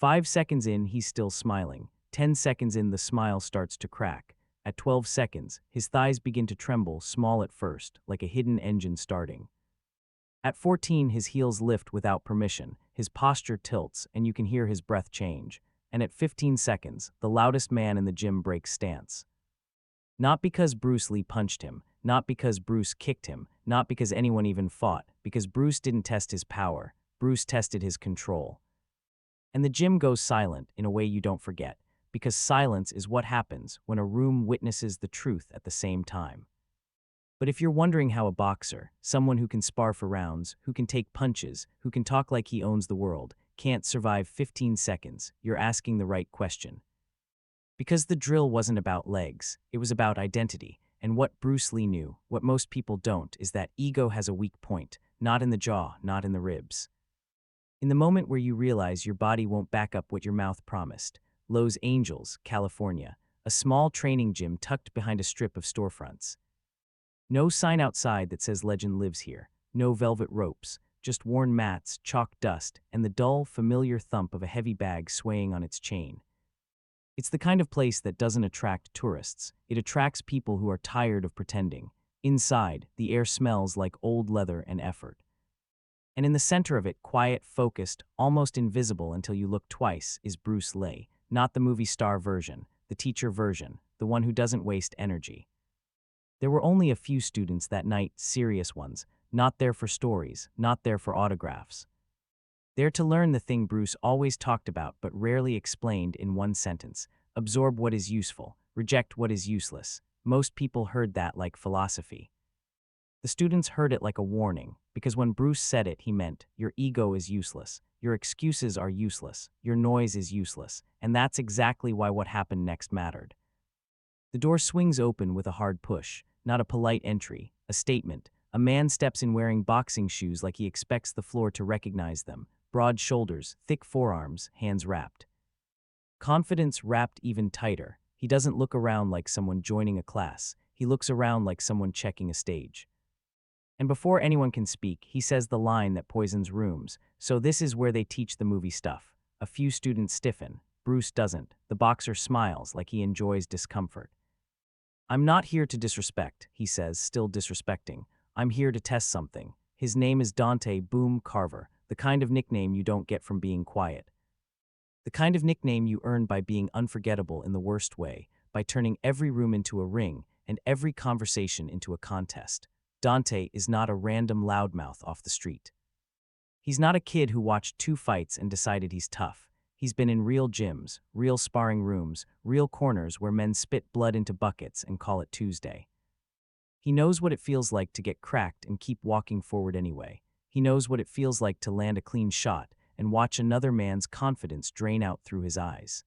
5 seconds in, he's still smiling. 10 seconds in, the smile starts to crack. At 12 seconds, his thighs begin to tremble, small at first, like a hidden engine starting. At 14, his heels lift without permission, his posture tilts, and you can hear his breath change. And at 15 seconds, the loudest man in the gym breaks stance. Not because Bruce Lee punched him, not because Bruce kicked him, not because anyone even fought, because Bruce didn't test his power, Bruce tested his control. And the gym goes silent in a way you don't forget, because silence is what happens when a room witnesses the truth at the same time. But if you're wondering how a boxer, someone who can spar for rounds, who can take punches, who can talk like he owns the world, can't survive 15 seconds, you're asking the right question. Because the drill wasn't about legs, it was about identity, and what Bruce Lee knew, what most people don't, is that ego has a weak point, not in the jaw, not in the ribs. In the moment where you realize your body won't back up what your mouth promised, Los Angeles, California, a small training gym tucked behind a strip of storefronts. No sign outside that says legend lives here, no velvet ropes, just worn mats, chalk dust, and the dull, familiar thump of a heavy bag swaying on its chain. It's the kind of place that doesn't attract tourists. It attracts people who are tired of pretending. Inside, the air smells like old leather and effort. And in the center of it, quiet, focused, almost invisible until you look twice, is Bruce Lee, not the movie star version, the teacher version, the one who doesn't waste energy. There were only a few students that night, serious ones, not there for stories, not there for autographs. There to learn the thing Bruce always talked about but rarely explained in one sentence: absorb what is useful, reject what is useless. Most people heard that like philosophy. The students heard it like a warning, because when Bruce said it, he meant, your ego is useless, your excuses are useless, your noise is useless, and that's exactly why what happened next mattered. The door swings open with a hard push, not a polite entry, a statement. A man steps in wearing boxing shoes like he expects the floor to recognize them, broad shoulders, thick forearms, hands wrapped. Confidence wrapped even tighter. He doesn't look around like someone joining a class, he looks around like someone checking a stage. And before anyone can speak, he says the line that poisons rooms. So this is where they teach the movie stuff. A few students stiffen. Bruce doesn't. The boxer smiles like he enjoys discomfort. I'm not here to disrespect, he says, still disrespecting. I'm here to test something. His name is Dante Boom Carver, the kind of nickname you don't get from being quiet. The kind of nickname you earn by being unforgettable in the worst way, by turning every room into a ring and every conversation into a contest. Dante is not a random loudmouth off the street. He's not a kid who watched 2 fights and decided he's tough. He's been in real gyms, real sparring rooms, real corners where men spit blood into buckets and call it Tuesday. He knows what it feels like to get cracked and keep walking forward anyway. He knows what it feels like to land a clean shot and watch another man's confidence drain out through his eyes.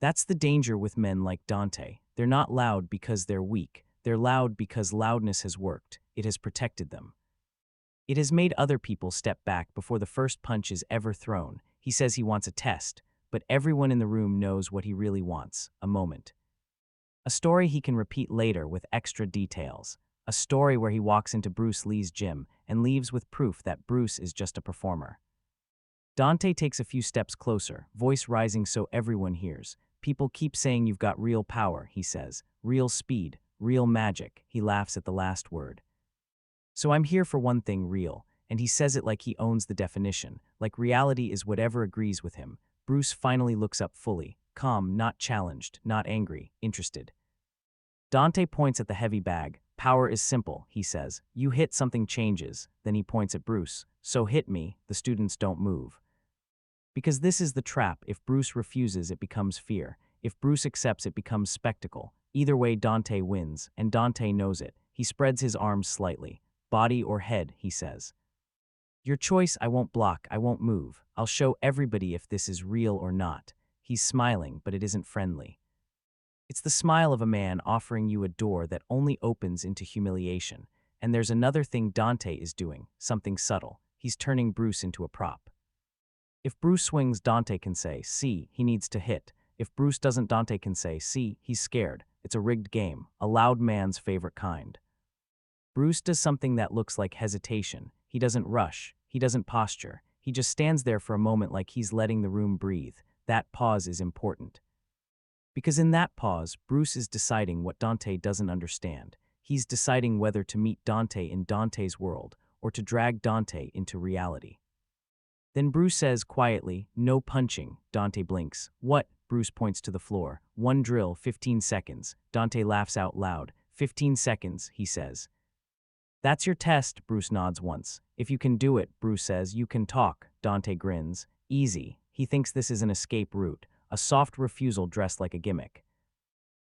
That's the danger with men like Dante. They're not loud because they're weak. They're loud because loudness has worked. It has protected them. It has made other people step back before the first punch is ever thrown. He says he wants a test, but everyone in the room knows what he really wants: a moment. A story he can repeat later with extra details. A story where he walks into Bruce Lee's gym and leaves with proof that Bruce is just a performer. Dante takes a few steps closer, voice rising so everyone hears. People keep saying you've got real power, he says. Real speed, real magic. He laughs at the last word. So I'm here for one thing: real. And he says it like he owns the definition, like reality is whatever agrees with him. Bruce finally looks up fully, calm, not challenged, not angry, interested. Dante points at the heavy bag. Power is simple, he says. You hit, something changes. Then he points at Bruce. So hit me. The students don't move. Because this is the trap. If Bruce refuses, it becomes fear. If Bruce accepts, it becomes spectacle. Either way, Dante wins, and Dante knows it. He spreads his arms slightly. Body or head, he says. Your choice. I won't block, I won't move. I'll show everybody if this is real or not. He's smiling, but it isn't friendly. It's the smile of a man offering you a door that only opens into humiliation. And there's another thing Dante is doing, something subtle. He's turning Bruce into a prop. If Bruce swings, Dante can say, see, he needs to hit. If Bruce doesn't, Dante can say, see, he's scared. It's a rigged game, a loud man's favorite kind. Bruce does something that looks like hesitation. He doesn't rush. He doesn't posture. He just stands there for a moment like he's letting the room breathe. That pause is important. Because in that pause, Bruce is deciding what Dante doesn't understand. He's deciding whether to meet Dante in Dante's world or to drag Dante into reality. Then Bruce says quietly, "No punching." Dante blinks. "What?" Bruce points to the floor. "One drill, 15 seconds. Dante laughs out loud. 15 seconds, he says. "That's your test," Bruce nods once. "If you can do it," Bruce says, "you can talk." Dante grins. Easy. He thinks this is an escape route, a soft refusal dressed like a gimmick.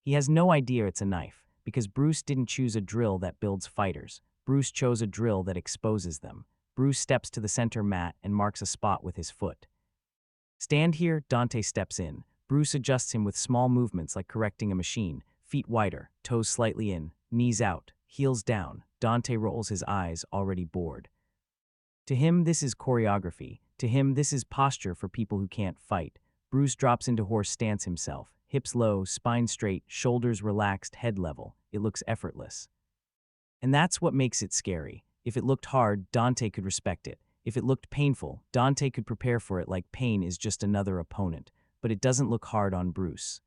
He has no idea it's a knife, because Bruce didn't choose a drill that builds fighters. Bruce chose a drill that exposes them. Bruce steps to the center mat and marks a spot with his foot. "Stand here," Dante steps in. Bruce adjusts him with small movements like correcting a machine. Feet wider, toes slightly in, knees out, heels down. Dante rolls his eyes, already bored. To him, this is choreography. To him, this is posture for people who can't fight. Bruce drops into horse stance himself. Hips low, spine straight, shoulders relaxed, head level. It looks effortless. And that's what makes it scary. If it looked hard, Dante could respect it. If it looked painful, Dante could prepare for it like pain is just another opponent. But it doesn't look hard on Bruce.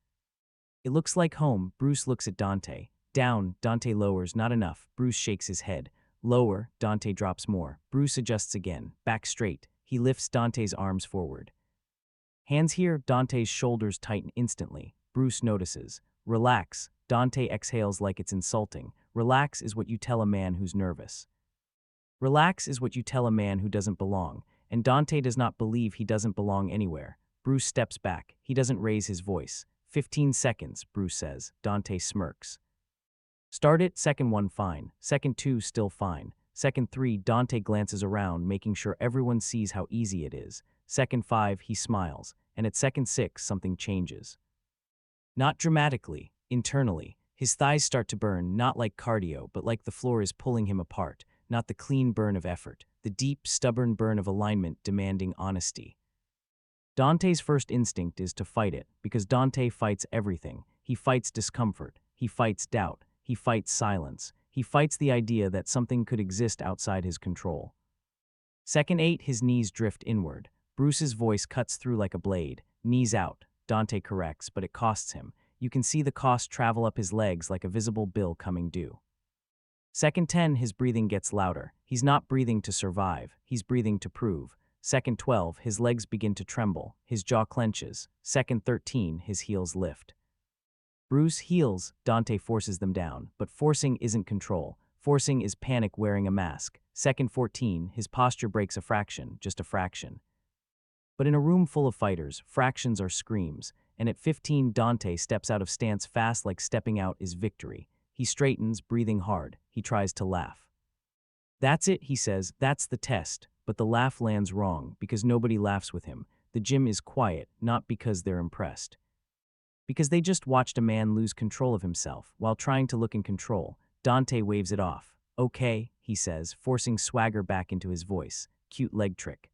It looks like home. Bruce looks at Dante. Down, Dante lowers, not enough. Bruce shakes his head. Lower, Dante drops more. Bruce adjusts again. Back straight. He lifts Dante's arms forward. Hands here, Dante's shoulders tighten instantly. Bruce notices. Relax. Dante exhales like it's insulting. Relax is what you tell a man who's nervous. Relax is what you tell a man who doesn't belong, and Dante does not believe he doesn't belong anywhere. Bruce steps back. He doesn't raise his voice. 15 seconds, Bruce says. Dante smirks. Start it, second 1 fine. Second 2 still fine. Second 3, Dante glances around, making sure everyone sees how easy it is. Second 5, he smiles, and at second 6, something changes. Not dramatically, internally. His thighs start to burn, not like cardio, but like the floor is pulling him apart. Not the clean burn of effort, the deep, stubborn burn of alignment demanding honesty. Dante's first instinct is to fight it, because Dante fights everything. He fights discomfort. He fights doubt. He fights silence. He fights the idea that something could exist outside his control. Second 8, his knees drift inward. Bruce's voice cuts through like a blade. Knees out. Dante corrects, but it costs him. You can see the cost travel up his legs like a visible bill coming due. Second 10, his breathing gets louder. He's not breathing to survive. He's breathing to prove. Second 12, his legs begin to tremble. His jaw clenches. Second 13, his heels lift. Bruce heels. Dante forces them down, but forcing isn't control. Forcing is panic wearing a mask. Second 14, his posture breaks a fraction, just a fraction. But in a room full of fighters, fractions are screams, and at 15, Dante steps out of stance fast like stepping out is victory. He straightens, breathing hard. He tries to laugh. "That's it," he says. "That's the test." But the laugh lands wrong, because nobody laughs with him. The gym is quiet, not because they're impressed. Because they just watched a man lose control of himself. While trying to look in control, Dante waves it off. "Okay," he says, forcing swagger back into his voice. Cute leg trick.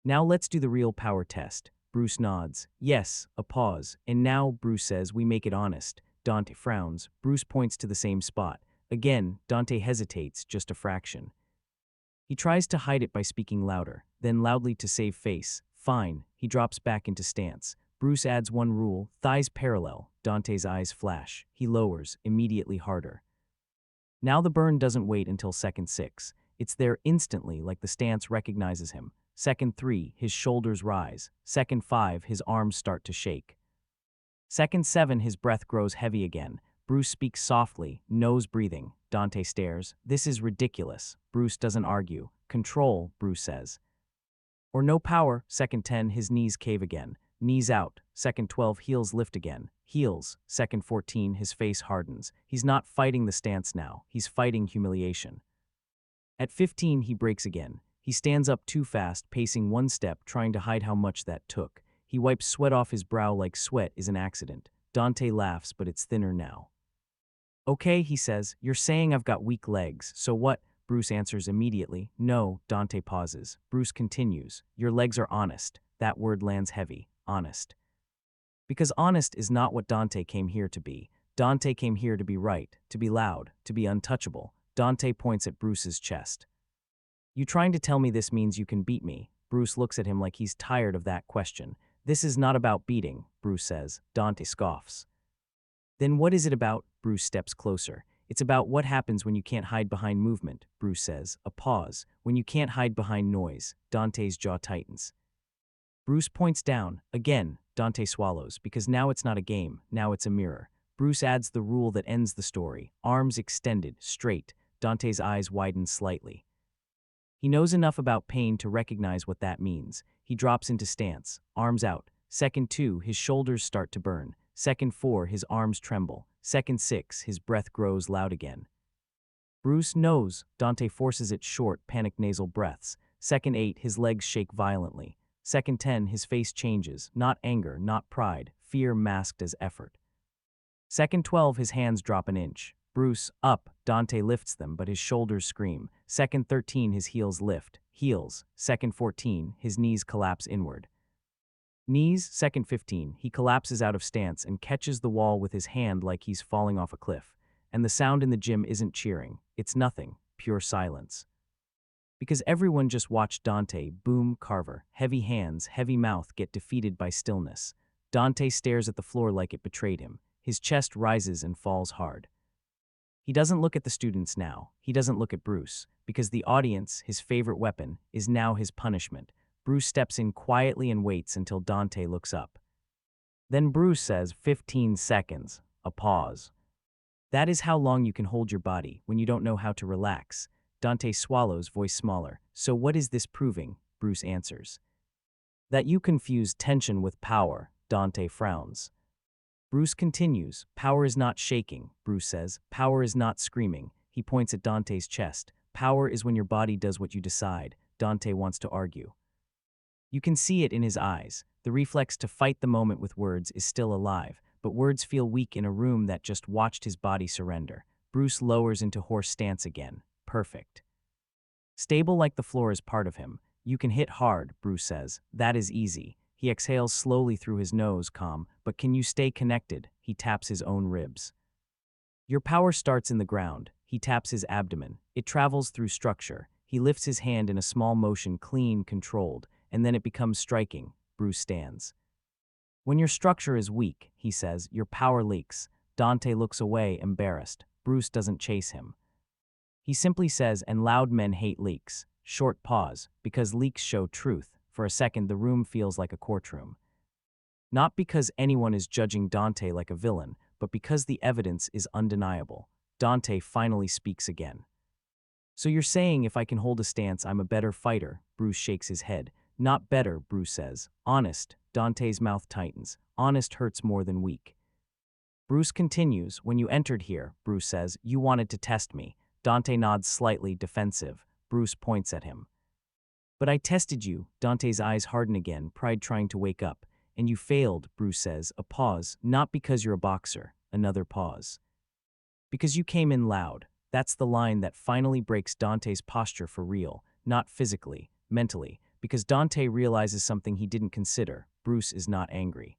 "Now let's do the real power test." Bruce nods. Yes, a pause. "And now," Bruce says, "we make it honest." Dante frowns. Bruce points to the same spot. Again, Dante hesitates, just a fraction. He tries to hide it by speaking louder, then loudly to save face. Fine. He drops back into stance. Bruce adds one rule, thighs parallel. Dante's eyes flash. He lowers, immediately harder. Now the burn doesn't wait until second 6. It's there instantly, like the stance recognizes him. Second 3, his shoulders rise. Second 5, his arms start to shake. Second 7, his breath grows heavy again. Bruce speaks softly, nose breathing. Dante stares. "This is ridiculous." Bruce doesn't argue. "Control," Bruce says. "Or no power." Second 10, his knees cave again. Knees out. Second 12, heels lift again. Heels. Second 14, his face hardens. He's not fighting the stance now. He's fighting humiliation. At 15, he breaks again. He stands up too fast, pacing one step, trying to hide how much that took. He wipes sweat off his brow like sweat is an accident. Dante laughs, but it's thinner now. "Okay," he says, "you're saying I've got weak legs, so what?" Bruce answers immediately. "No." Dante pauses. Bruce continues. "Your legs are honest." That word lands heavy. Honest. Because honest is not what Dante came here to be. Dante came here to be right, to be loud, to be untouchable. Dante points at Bruce's chest. "You trying to tell me this means you can beat me?" Bruce looks at him like he's tired of that question. This is not about beating, Bruce says. Dante scoffs. Then what is it about? Bruce steps closer. It's about what happens when you can't hide behind movement, Bruce says. A pause. When you can't hide behind noise. Dante's jaw tightens. Bruce points down. Again, Dante swallows, because now it's not a game, now it's a mirror. Bruce adds the rule that ends the story. Arms extended, straight. Dante's eyes widen slightly. He knows enough about pain to recognize what that means. He drops into stance, arms out. Second 2, his shoulders start to burn. Second 4, his arms tremble. Second 6, his breath grows loud again. Bruce knows. Dante forces it short, panicked nasal breaths. Second 8, his legs shake violently. Second 10, his face changes, not anger, not pride, fear masked as effort. Second 12, his hands drop an inch. Bruce, up. Dante lifts them, but his shoulders scream. Second 13, his heels lift. Heels. Second 14, his knees collapse inward. Knees. Second 15, he collapses out of stance and catches the wall with his hand like he's falling off a cliff. And the sound in the gym isn't cheering. It's nothing. Pure silence. Because everyone just watched Dante, boom, Carver, heavy hands, heavy mouth get defeated by stillness. Dante stares at the floor like it betrayed him. His chest rises and falls hard. He doesn't look at the students now. He doesn't look at Bruce, because the audience, his favorite weapon, is now his punishment. Bruce steps in quietly and waits until Dante looks up. Then Bruce says, 15 seconds. A pause. That is how long you can hold your body when you don't know how to relax. Dante swallows, voice smaller. So what is this proving? Bruce answers. That you confuse tension with power. Dante frowns. Bruce continues. Power is not shaking, Bruce says. Power is not screaming. He points at Dante's chest. Power is when your body does what you decide. Dante wants to argue. You can see it in his eyes. The reflex to fight the moment with words is still alive, but words feel weak in a room that just watched his body surrender. Bruce lowers into horse stance again. Perfect. Stable like the floor is part of him. You can hit hard, Bruce says. That is easy. He exhales slowly through his nose, calm. But can you stay connected? He taps his own ribs. Your power starts in the ground. He taps his abdomen. It travels through structure. He lifts his hand in a small motion, clean, controlled, and then it becomes striking. Bruce stands. When your structure is weak, he says, your power leaks. Dante looks away, embarrassed. Bruce doesn't chase him. He simply says, and loud men hate leaks. Short pause, because leaks show truth. For a second, the room feels like a courtroom. Not because anyone is judging Dante like a villain, but because the evidence is undeniable. Dante finally speaks again. So you're saying if I can hold a stance, I'm a better fighter? Bruce shakes his head. Not better, Bruce says. Honest. Dante's mouth tightens. Honest hurts more than weak. Bruce continues. When you entered here, Bruce says, you wanted to test me. Dante nods slightly, defensive. Bruce points at him. But I tested you. Dante's eyes harden again, pride trying to wake up. And you failed, Bruce says. A pause. Not because you're a boxer. Another pause. Because you came in loud. That's the line that finally breaks Dante's posture for real. Not physically, mentally. Because Dante realizes something he didn't consider. Bruce is not angry.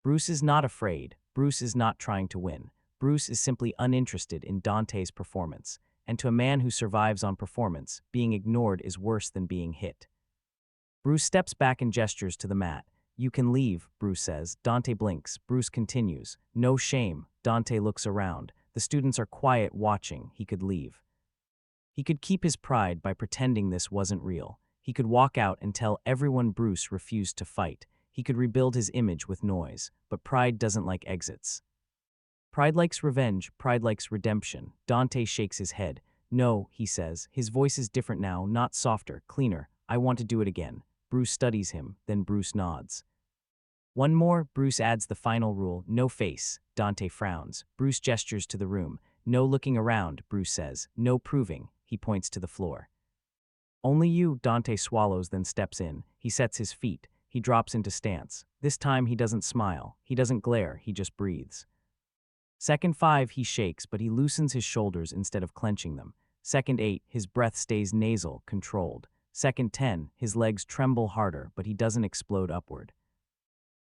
Bruce is not afraid. Bruce is not trying to win. Bruce is simply uninterested in Dante's performance. And to a man who survives on performance, being ignored is worse than being hit. Bruce steps back and gestures to the mat. You can leave, Bruce says. Dante blinks. Bruce continues. No shame. Dante looks around. The students are quiet, watching. He could leave. He could keep his pride by pretending this wasn't real. He could walk out and tell everyone Bruce refused to fight. He could rebuild his image with noise. But pride doesn't like exits. Pride likes revenge. Pride likes redemption. Dante shakes his head. No, he says. His voice is different now, not softer, cleaner. I want to do it again. Bruce studies him, then Bruce nods. One more, Bruce adds the final rule. No face. Dante frowns. Bruce gestures to the room. No looking around, Bruce says. No proving. He points to the floor. Only you, Dante swallows, then steps in. He sets his feet. He drops into stance. This time he doesn't smile. He doesn't glare. He just breathes. Second 5, he shakes, but he loosens his shoulders instead of clenching them. Second 8, his breath stays nasal, controlled. Second 10, his legs tremble harder, but he doesn't explode upward.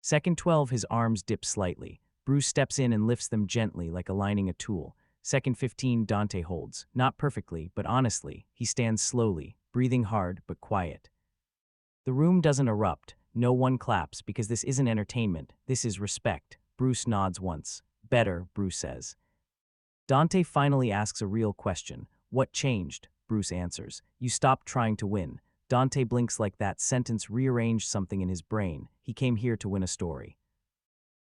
Second 12, his arms dip slightly. Bruce steps in and lifts them gently like aligning a tool. Second 15, Dante holds. Not perfectly, but honestly. He stands slowly, breathing hard but quiet. The room doesn't erupt. No one claps because this isn't entertainment. This is respect. Bruce nods once. Better, Bruce says. Dante finally asks a real question. What changed? Bruce answers. You stopped trying to win. Dante blinks like that sentence rearranged something in his brain. He came here to win a story.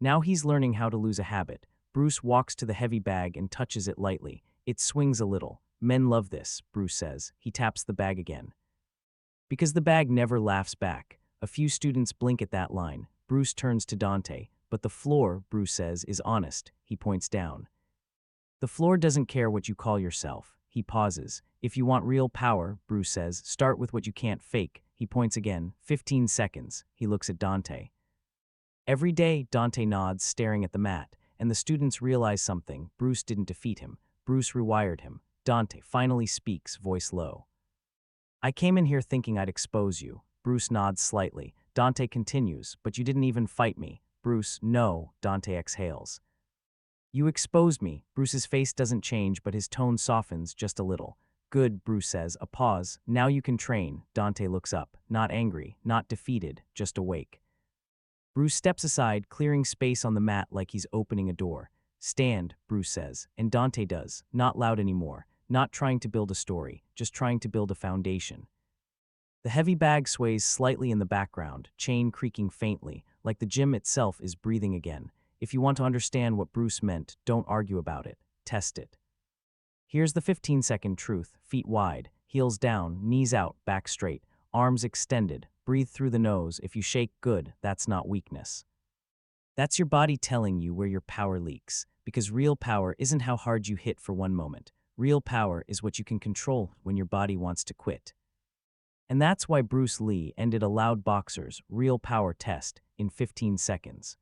Now he's learning how to lose a habit. Bruce walks to the heavy bag and touches it lightly. It swings a little. Men love this, Bruce says. He taps the bag again. Because the bag never laughs back. A few students blink at that line. Bruce turns to Dante. But the floor, Bruce says, is honest. He points down. The floor doesn't care what you call yourself. He pauses. If you want real power, Bruce says, start with what you can't fake. He points again. 15 seconds. He looks at Dante. Every day, Dante nods, staring at the mat, and the students realize something. Bruce didn't defeat him. Bruce rewired him. Dante finally speaks, voice low. I came in here thinking I'd expose you. Bruce nods slightly. Dante continues, but you didn't even fight me. Bruce, no, Dante exhales. You exposed me. Bruce's face doesn't change, but his tone softens just a little. Good, Bruce says, a pause. Now you can train. Dante looks up, not angry, not defeated, just awake. Bruce steps aside, clearing space on the mat like he's opening a door. Stand, Bruce says, and Dante does, not loud anymore, not trying to build a story, just trying to build a foundation. The heavy bag sways slightly in the background, chain creaking faintly, like the gym itself is breathing again. If you want to understand what Bruce meant, don't argue about it, test it. Here's the 15-second truth, feet wide, heels down, knees out, back straight, arms extended, breathe through the nose. If you shake, good, that's not weakness. That's your body telling you where your power leaks, because real power isn't how hard you hit for one moment. Real power is what you can control when your body wants to quit. And that's why Bruce Lee ended a loud boxer's real power test in 15 seconds.